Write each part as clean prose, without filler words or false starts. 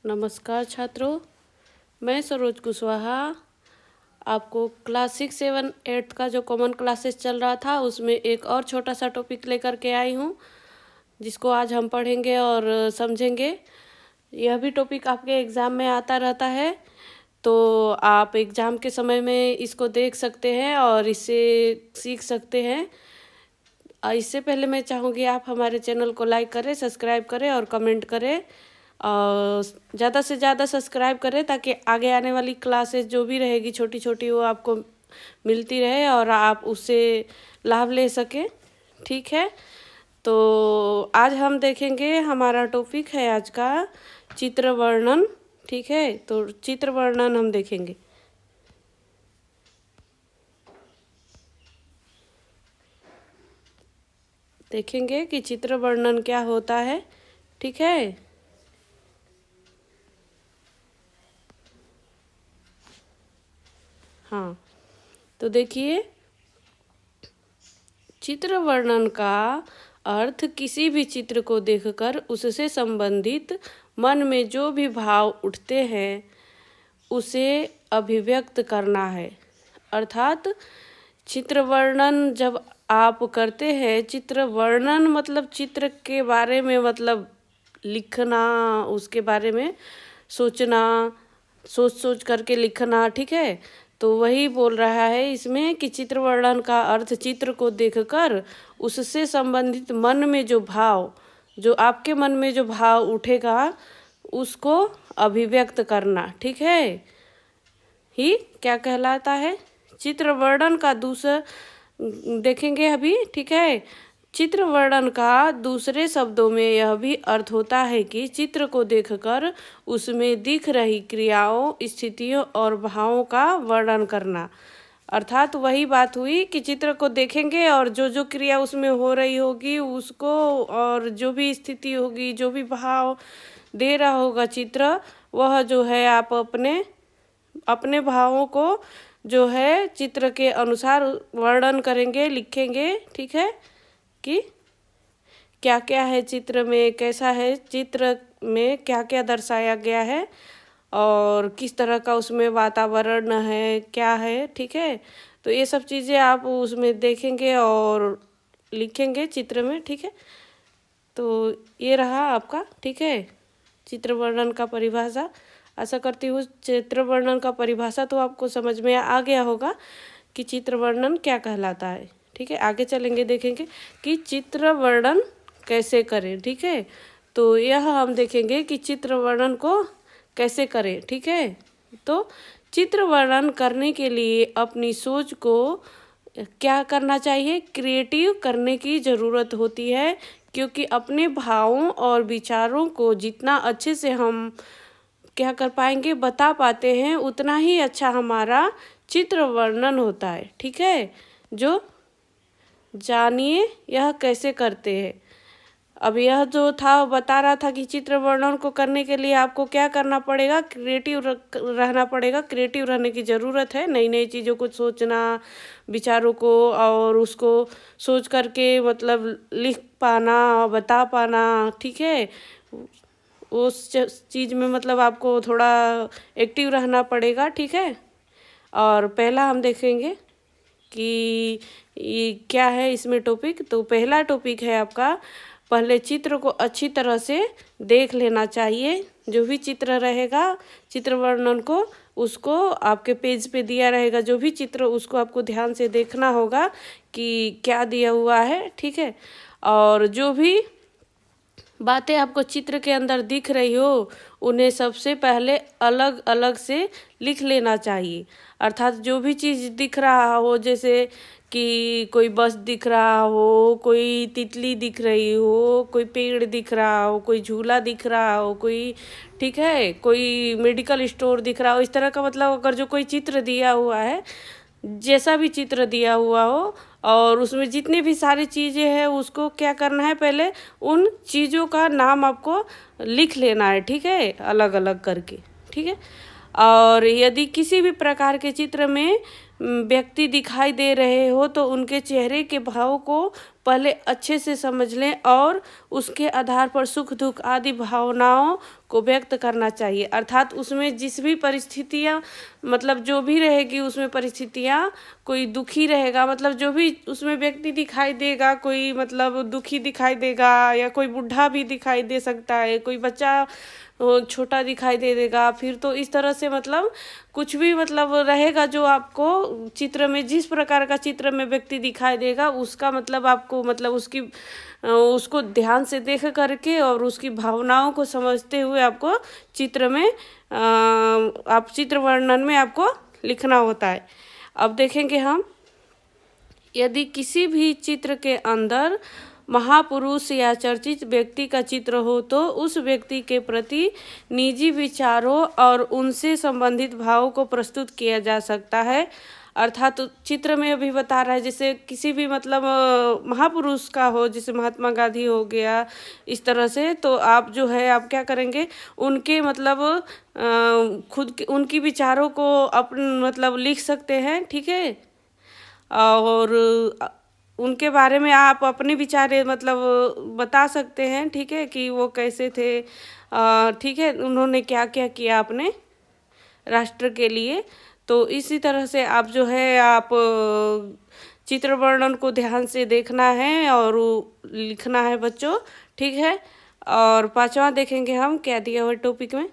नमस्कार छात्रों, मैं सरोज कुशवाहा आपको क्लास 6, 7, 8 का जो कॉमन क्लासेस चल रहा था उसमें एक और छोटा सा टॉपिक लेकर के आई हूँ, जिसको आज हम पढ़ेंगे और समझेंगे। यह भी टॉपिक आपके एग्ज़ाम में आता रहता है, तो आप एग्ज़ाम के समय में इसको देख सकते हैं और इससे सीख सकते हैं। इससे पहले मैं चाहूँगी आप हमारे चैनल को लाइक करें, सब्सक्राइब करें और कमेंट करें और ज़्यादा से ज़्यादा सब्सक्राइब करें ताकि आगे आने वाली क्लासेस जो भी रहेगी छोटी छोटी वो आपको मिलती रहे और आप उससे लाभ ले सकें। ठीक है, तो आज हम देखेंगे, हमारा टॉपिक है आज का चित्र वर्णन। ठीक है, तो चित्र वर्णन हम देखेंगे। देखेंगे कि चित्र वर्णन क्या होता है। ठीक है, हाँ, तो देखिए, चित्र वर्णन का अर्थ किसी भी चित्र को देखकर उससे संबंधित मन में जो भी भाव उठते हैं उसे अभिव्यक्त करना है। अर्थात चित्र वर्णन जब आप करते हैं, चित्र वर्णन मतलब चित्र के बारे में मतलब लिखना, उसके बारे में सोचना, सोच करके लिखना। ठीक है, तो वही बोल रहा है इसमें कि चित्र वर्णन का अर्थ चित्र को देखकर उससे संबंधित मन में जो भाव, जो आपके मन में जो भाव उठेगा उसको अभिव्यक्त करना। ठीक है, ही क्या कहलाता है चित्र वर्णन का दूसरा देखेंगे अभी। ठीक है, चित्र वर्णन का दूसरे शब्दों में यह भी अर्थ होता है कि चित्र को देखकर उसमें दिख रही क्रियाओं, स्थितियों और भावों का वर्णन करना। अर्थात वही बात हुई कि चित्र को देखेंगे और जो जो क्रिया उसमें हो रही होगी उसको, और जो भी स्थिति होगी, जो भी भाव दे रहा होगा चित्र, वह जो है आप अपने भावों को जो है चित्र के अनुसार वर्णन करेंगे, लिखेंगे। ठीक है, कि क्या क्या है चित्र में, कैसा है चित्र में, क्या क्या दर्शाया गया है और किस तरह का उसमें वातावरण है, क्या है। ठीक है, तो ये सब चीज़ें आप उसमें देखेंगे और लिखेंगे चित्र में। ठीक है, तो ये रहा आपका। ठीक है, चित्र वर्णन का परिभाषा। आशा करती हूँ चित्र वर्णन का परिभाषा तो आपको समझ में आ गया होगा कि चित्र वर्णन क्या कहलाता है। ठीक है, आगे चलेंगे, देखेंगे कि चित्र वर्णन कैसे करें। ठीक है, तो यह हम देखेंगे कि चित्र वर्णन को कैसे करें। ठीक है, तो चित्र वर्णन करने के लिए अपनी सोच को क्या करना चाहिए, क्रिएटिव करने की ज़रूरत होती है, क्योंकि अपने भावों और विचारों को जितना अच्छे से हम क्या कर पाएंगे, बता पाते हैं, उतना ही अच्छा हमारा चित्र वर्णन होता है। ठीक है, जो जानिए यह कैसे करते हैं। अब यह जो था बता रहा था कि चित्र वर्णन को करने के लिए आपको क्या करना पड़ेगा, क्रिएटिव रहना पड़ेगा। क्रिएटिव रहने की ज़रूरत है, नई नई चीज़ों को सोचना, विचारों को, और उसको सोच करके मतलब लिख पाना, बता पाना। ठीक है, उस चीज़ में मतलब आपको थोड़ा एक्टिव रहना पड़ेगा। ठीक है, और पहला हम देखेंगे कि ये क्या है इसमें टॉपिक। तो पहला टॉपिक है आपका, पहले चित्र को अच्छी तरह से देख लेना चाहिए। जो भी चित्र रहेगा, चित्र वर्णन को, उसको आपके पेज पे दिया रहेगा जो भी चित्र, उसको आपको ध्यान से देखना होगा कि क्या दिया हुआ है। ठीक है, और जो भी बातें आपको चित्र के अंदर दिख रही हो उन्हें सबसे पहले अलग अलग से लिख लेना चाहिए। अर्थात जो भी चीज़ दिख रहा हो, जैसे कि कोई बस दिख रहा हो, कोई तितली दिख रही हो, कोई पेड़ दिख रहा हो, कोई झूला दिख रहा हो, कोई, ठीक है, कोई मेडिकल स्टोर दिख रहा हो, इस तरह का मतलब अगर जो कोई चित्र दिया हुआ है, जैसा भी चित्र दिया हुआ हो और उसमें जितनी भी सारी चीज़ें हैं उसको क्या करना है, पहले उन चीज़ों का नाम आपको लिख लेना है। ठीक है, अलग अलग करके। ठीक है, और यदि किसी भी प्रकार के चित्र में व्यक्ति दिखाई दे रहे हो तो उनके चेहरे के भाव को पहले अच्छे से समझ लें और उसके आधार पर सुख दुख आदि भावनाओं को व्यक्त करना चाहिए। अर्थात उसमें जिस भी परिस्थितियाँ मतलब जो भी रहेगी उसमें परिस्थितियाँ, कोई दुखी रहेगा मतलब जो भी उसमें व्यक्ति दिखाई देगा, कोई मतलब दुखी दिखाई देगा या कोई बूढ़ा भी दिखाई दे सकता है, कोई बच्चा छोटा दिखाई दे देगा, फिर तो इस तरह से मतलब कुछ भी मतलब रहेगा जो आपको चित्र में जिस प्रकार का चित्र में व्यक्ति दिखाई देगा उसका मतलब आपको मतलब उसको ध्यान से देख करके और उसकी भावनाओं को समझते हुए आपको चित्र में आप चित्र वर्णन में आपको लिखना होता है। अब देखेंगे हम, यदि किसी भी चित्र के अंदर महापुरुष या चर्चित व्यक्ति का चित्र हो तो उस व्यक्ति के प्रति निजी विचारों और उनसे संबंधित भावों को प्रस्तुत किया जा सकता है। अर्थात चित्र में अभी बता रहा है जैसे किसी भी मतलब महापुरुष का हो, जैसे महात्मा गांधी हो गया, इस तरह से तो आप जो है आप क्या करेंगे उनके मतलब उनकी विचारों को अपन मतलब लिख सकते हैं, ठीक है। और उनके बारे में आप अपने विचार मतलब बता सकते हैं, ठीक है, कि वो कैसे थे, ठीक है, उन्होंने क्या क्या किया अपने राष्ट्र के लिए। तो इसी तरह से आप जो है आप चित्र वर्णन को ध्यान से देखना है और लिखना है बच्चों, ठीक है। और पांचवा देखेंगे हम क्या दिया हुआ टॉपिक में।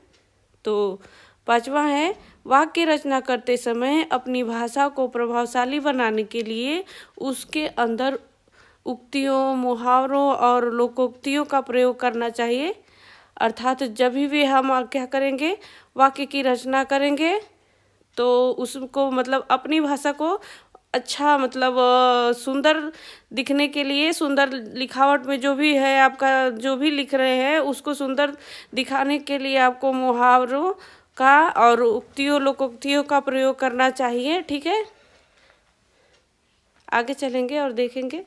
तो पांचवा है, वाक्य रचना करते समय अपनी भाषा को प्रभावशाली बनाने के लिए उसके अंदर उक्तियों, मुहावरों और लोकोक्तियों का प्रयोग करना चाहिए। अर्थात जब भी हम क्या करेंगे वाक्य की रचना करेंगे तो उसको मतलब अपनी भाषा को अच्छा मतलब सुंदर दिखने के लिए, सुंदर लिखावट में जो भी है आपका जो भी लिख रहे हैं उसको सुंदर दिखाने के लिए आपको मुहावरों का और उक्तियों, लोकोक्तियों का प्रयोग करना चाहिए, ठीक है। आगे चलेंगे और देखेंगे,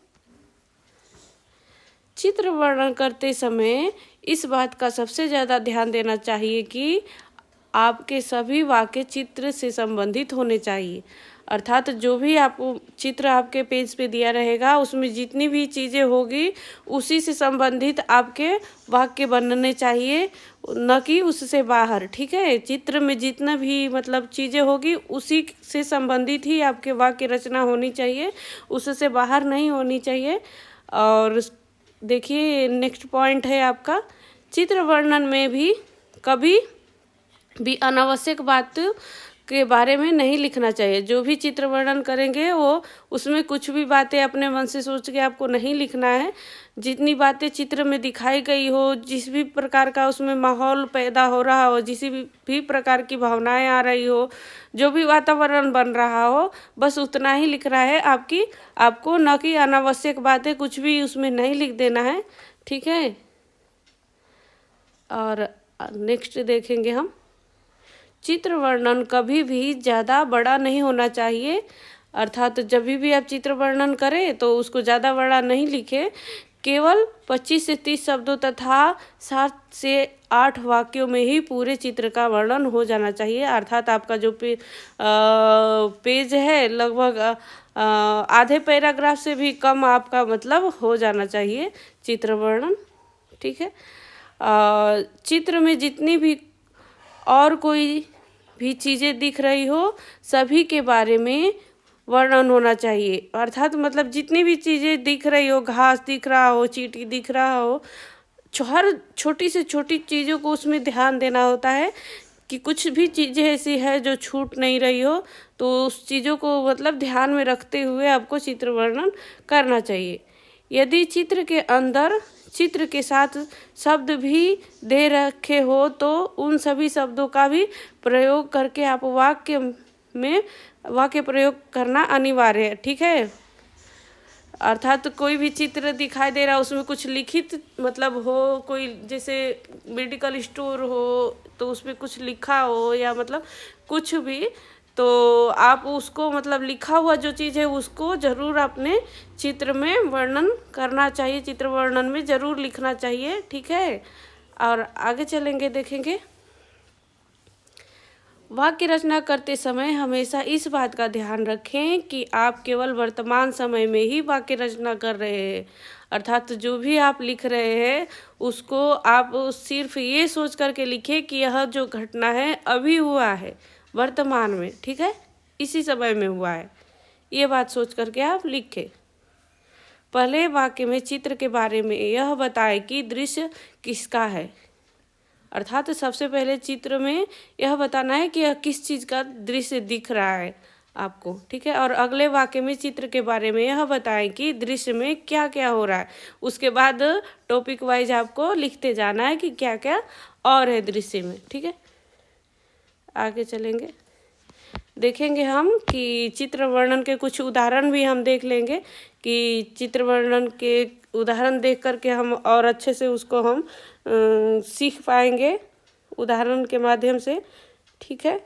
चित्र वर्णन करते समय इस बात का सबसे ज़्यादा ध्यान देना चाहिए कि आपके सभी वाक्य चित्र से संबंधित होने चाहिए। अर्थात जो भी आपको चित्र आपके पेज पे दिया रहेगा उसमें जितनी भी चीज़ें होगी उसी से संबंधित आपके वाक्य बनने चाहिए, न कि उससे बाहर, ठीक है। चित्र में जितना भी मतलब चीज़ें होगी उसी से संबंधित ही आपके वाक्य रचना होनी चाहिए, उससे बाहर नहीं होनी चाहिए। और देखिए नेक्स्ट पॉइंट है आपका, चित्र वर्णन में भी कभी भी अनावश्यक बात के बारे में नहीं लिखना चाहिए। जो भी चित्र वर्णन करेंगे वो उसमें कुछ भी बातें अपने मन से सोच के आपको नहीं लिखना है। जितनी बातें चित्र में दिखाई गई हो, जिस भी प्रकार का उसमें माहौल पैदा हो रहा हो, जिस भी प्रकार की भावनाएं आ रही हो, जो भी वातावरण बन रहा हो, बस उतना ही लिखना है आपको, न कि अनावश्यक बातें कुछ भी उसमें नहीं लिख देना है, ठीक है। और नेक्स्ट देखेंगे हम, चित्र वर्णन कभी भी ज़्यादा बड़ा नहीं होना चाहिए। अर्थात जब भी आप चित्र वर्णन करें तो उसको ज़्यादा बड़ा नहीं लिखें, केवल 25 से 30 शब्दों तथा 7 से 8 वाक्यों में ही पूरे चित्र का वर्णन हो जाना चाहिए। अर्थात आपका जो पेज है लगभग आधे पैराग्राफ से भी कम आपका मतलब हो जाना चाहिए चित्र वर्णन, ठीक है। चित्र में जितनी भी और कोई भी चीज़ें दिख रही हो सभी के बारे में वर्णन होना चाहिए। अर्थात मतलब जितनी भी चीज़ें दिख रही हो, घास दिख रहा हो, चींटी दिख रहा हो, हर छोटी से छोटी चीज़ों को उसमें ध्यान देना होता है कि कुछ भी चीज़ें ऐसी है जो छूट नहीं रही हो, तो उस चीज़ों को मतलब ध्यान में रखते हुए आपको चित्र वर्णन करना चाहिए। यदि चित्र के अंदर चित्र के साथ शब्द भी दे रखे हो तो उन सभी शब्दों का भी प्रयोग करके आप वाक्य प्रयोग करना अनिवार्य है, ठीक है। अर्थात कोई भी चित्र दिखाई दे रहा है उसमें कुछ लिखित मतलब हो, कोई जैसे मेडिकल स्टोर हो तो उसमें कुछ लिखा हो या मतलब कुछ भी, तो आप उसको मतलब लिखा हुआ जो चीज़ है उसको ज़रूर अपने चित्र में वर्णन करना चाहिए, चित्र वर्णन में ज़रूर लिखना चाहिए, ठीक है। और आगे चलेंगे देखेंगे, वाक्य रचना करते समय हमेशा इस बात का ध्यान रखें कि आप केवल वर्तमान समय में ही वाक्य रचना कर रहे हैं। अर्थात जो भी आप लिख रहे हैं उसको आप सिर्फ ये सोच करके लिखें कि यह जो घटना है अभी हुआ है, वर्तमान में, ठीक है, इसी समय में हुआ है, ये बात सोच करके आप लिखें। पहले वाक्य में चित्र के बारे में यह बताए कि दृश्य किसका है, अर्थात सबसे पहले चित्र में यह बताना है कि यह किस चीज़ का दृश्य दिख रहा है आपको, ठीक है। और अगले वाक्य में चित्र के बारे में यह बताएं कि दृश्य में क्या क्या हो रहा है। उसके बाद टॉपिक वाइज आपको लिखते जाना है कि क्या क्या और है दृश्य में, ठीक है। आगे चलेंगे, देखेंगे हम कि चित्र वर्णन के कुछ उदाहरण भी हम देख लेंगे कि चित्र वर्णन के उदाहरण देख करके हम और अच्छे से उसको हम सीख पाएंगे उदाहरण के माध्यम से, ठीक है।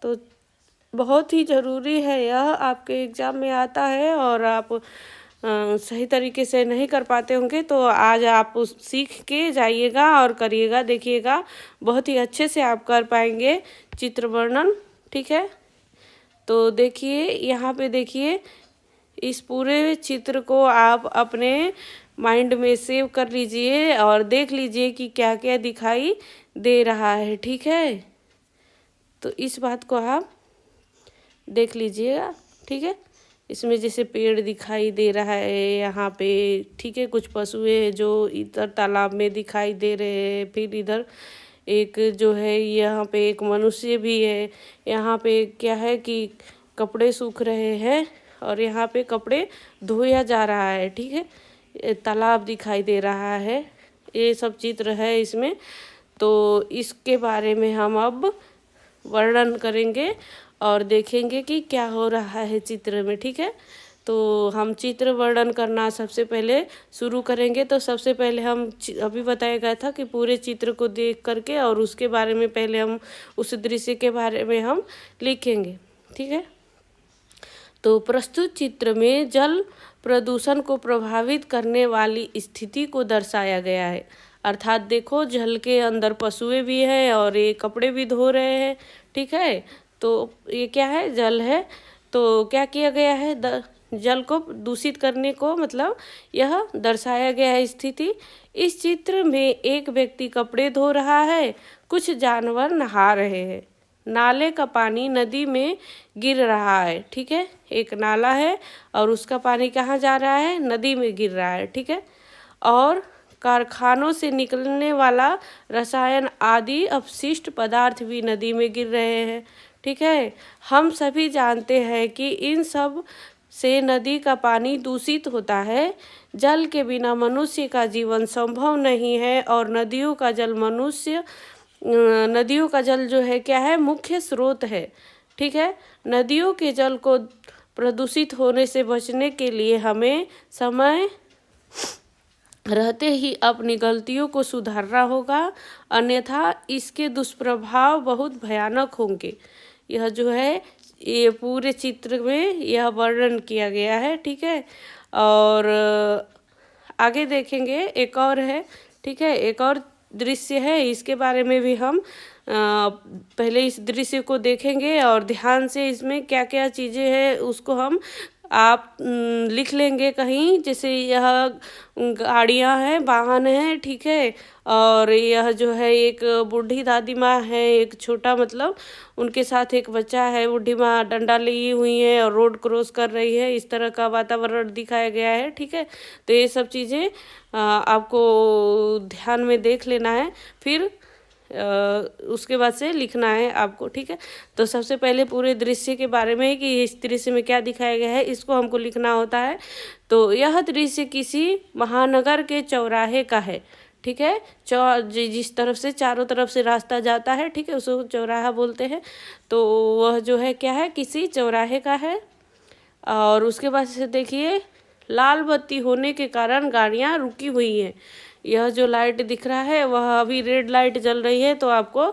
तो बहुत ही ज़रूरी है, यह आपके एग्ज़ाम में आता है और आप सही तरीके से नहीं कर पाते होंगे तो आज आप सीख के जाइएगा और करिएगा, देखिएगा बहुत ही अच्छे से आप कर पाएंगे चित्र वर्णन, ठीक है। तो देखिए यहाँ पे देखिए, इस पूरे चित्र को आप अपने माइंड में सेव कर लीजिए और देख लीजिए कि क्या क्या दिखाई दे रहा है, ठीक है। तो इस बात को आप देख लीजिएगा, ठीक है। इसमें जैसे पेड़ दिखाई दे रहा है यहाँ पे, ठीक है, कुछ पशुएं हैं जो इधर तालाब में दिखाई दे रहे हैं, फिर इधर एक जो है यहाँ पे एक मनुष्य भी है, यहाँ पे क्या है कि कपड़े सूख रहे हैं और यहाँ पे कपड़े धोया जा रहा है, ठीक है। तालाब दिखाई दे रहा है, ये सब चित्र है इसमें। तो इसके बारे में हम अब वर्णन करेंगे और देखेंगे कि क्या हो रहा है चित्र में, ठीक है। तो हम चित्र वर्णन करना सबसे पहले शुरू करेंगे। तो सबसे पहले हम अभी बताया गया था कि पूरे चित्र को देख करके और उसके बारे में पहले हम उस दृश्य के बारे में हम लिखेंगे, ठीक है। तो प्रस्तुत चित्र में जल प्रदूषण को प्रभावित करने वाली स्थिति को दर्शाया गया है। अर्थात देखो, जल के अंदर पशुएं भी हैं और ये कपड़े भी धो रहे हैं, ठीक है। तो ये क्या है, जल है। तो क्या किया गया है, जल को दूषित करने को मतलब यह दर्शाया गया है स्थिति। इस चित्र में एक व्यक्ति कपड़े धो रहा है, कुछ जानवर नहा रहे हैं, नाले का पानी नदी में गिर रहा है, ठीक है। एक नाला है और उसका पानी कहाँ जा रहा है, नदी में गिर रहा है, ठीक है। और कारखानों से निकलने वाला रसायन आदि अपशिष्ट पदार्थ भी नदी में गिर रहे हैं, ठीक है। हम सभी जानते हैं कि इन सब से नदी का पानी दूषित होता है। जल के बिना मनुष्य का जीवन संभव नहीं है और नदियों का जल जो है क्या है, मुख्य स्रोत है, ठीक है। नदियों के जल को प्रदूषित होने से बचने के लिए हमें समय रहते ही अपनी गलतियों को सुधारना होगा, अन्यथा इसके दुष्प्रभाव बहुत भयानक होंगे। यह जो है ये पूरे चित्र में यह वर्णन किया गया है, ठीक है। और आगे देखेंगे, एक और है, ठीक है, एक और दृश्य है, इसके बारे में भी हम पहले इस दृश्य को देखेंगे और ध्यान से इसमें क्या क्या चीज़ें हैं उसको हम आप लिख लेंगे कहीं। जैसे यह गाड़ियां हैं, वाहन हैं, ठीक है। और यह जो है एक बूढ़ी दादी माँ है, एक छोटा मतलब उनके साथ एक बच्चा है, बूढ़ी माँ डंडा ली हुई है और रोड क्रॉस कर रही है, इस तरह का वातावरण दिखाया गया है, ठीक है। तो ये सब चीज़ें आपको ध्यान में देख लेना है, फिर उसके बाद से लिखना है आपको, ठीक है। तो सबसे पहले पूरे दृश्य के बारे में कि इस दृश्य में क्या दिखाया गया है इसको हमको लिखना होता है। तो यह दृश्य किसी महानगर के चौराहे का है, ठीक है। जिस तरफ से चारों तरफ से रास्ता जाता है, ठीक है, उसको चौराहा बोलते हैं। तो वह जो है क्या है, किसी चौराहे का है। और उसके बाद से देखिए, लाल बत्ती होने के कारण गाड़ियाँ रुकी हुई हैं। यह जो लाइट दिख रहा है वह अभी रेड लाइट जल रही है, तो आपको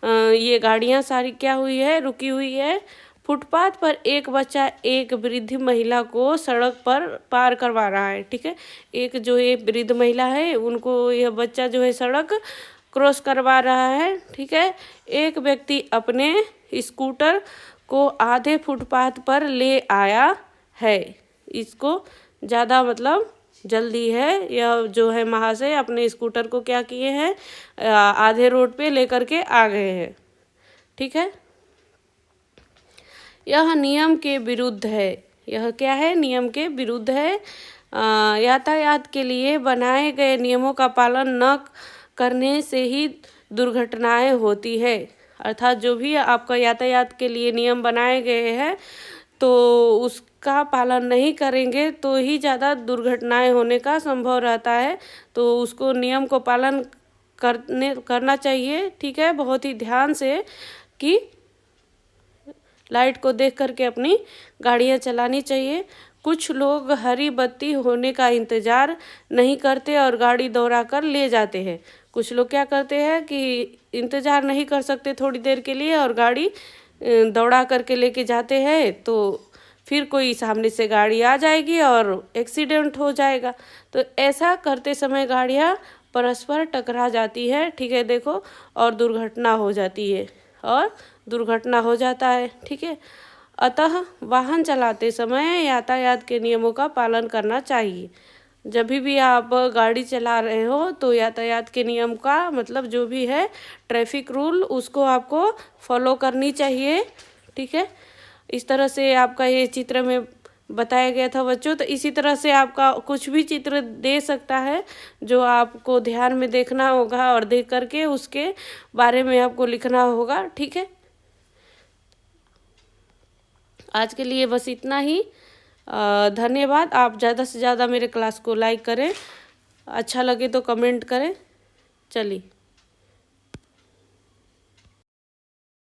ये गाड़ियाँ सारी क्या हुई है, रुकी हुई है। फुटपाथ पर एक बच्चा एक वृद्ध महिला को सड़क पर पार करवा रहा है, ठीक है। एक जो ये वृद्ध महिला है उनको यह बच्चा जो है सड़क क्रॉस करवा रहा है, ठीक है। एक व्यक्ति अपने स्कूटर को आधे फुटपाथ पर ले आया है, इसको ज़्यादा मतलब जल्दी है। यह जो है महाशय अपने स्कूटर को क्या किए हैं, आधे रोड पे लेकर के आ गए हैं। ठीक है, यह नियम के विरुद्ध है। यह क्या है, नियम के विरुद्ध है। यातायात के लिए बनाए गए नियमों का पालन न करने से ही दुर्घटनाएं होती है। अर्थात जो भी आपका यातायात के लिए नियम बनाए गए हैं तो उसका पालन नहीं करेंगे तो ही ज़्यादा दुर्घटनाएं होने का संभव रहता है। तो उसको नियम को पालन करना चाहिए। ठीक है, बहुत ही ध्यान से कि लाइट को देख करके अपनी गाड़ियाँ चलानी चाहिए। कुछ लोग हरी बत्ती होने का इंतज़ार नहीं करते और गाड़ी दौड़ा कर ले जाते हैं। कुछ लोग क्या करते हैं कि इंतज़ार नहीं कर सकते थोड़ी देर के लिए और गाड़ी दौड़ा करके लेके जाते हैं, तो फिर कोई सामने से गाड़ी आ जाएगी और एक्सीडेंट हो जाएगा। तो ऐसा करते समय गाड़ियाँ परस्पर टकरा जाती है। ठीक है, देखो, और दुर्घटना हो जाती है और दुर्घटना हो जाता है। ठीक है, अतः वाहन चलाते समय यातायात के नियमों का पालन करना चाहिए। जब भी आप गाड़ी चला रहे हो तो यातायात के नियम का मतलब जो भी है ट्रैफिक रूल, उसको आपको फॉलो करनी चाहिए। ठीक है, इस तरह से आपका ये चित्र में बताया गया था बच्चों। तो इसी तरह से आपका कुछ भी चित्र दे सकता है जो आपको ध्यान में देखना होगा और देख करके उसके बारे में आपको लिखना होगा। ठीक है, आज के लिए बस इतना ही। धन्यवाद। आप ज़्यादा से ज़्यादा मेरे क्लास को लाइक करें, अच्छा लगे तो कमेंट करें। चलिए।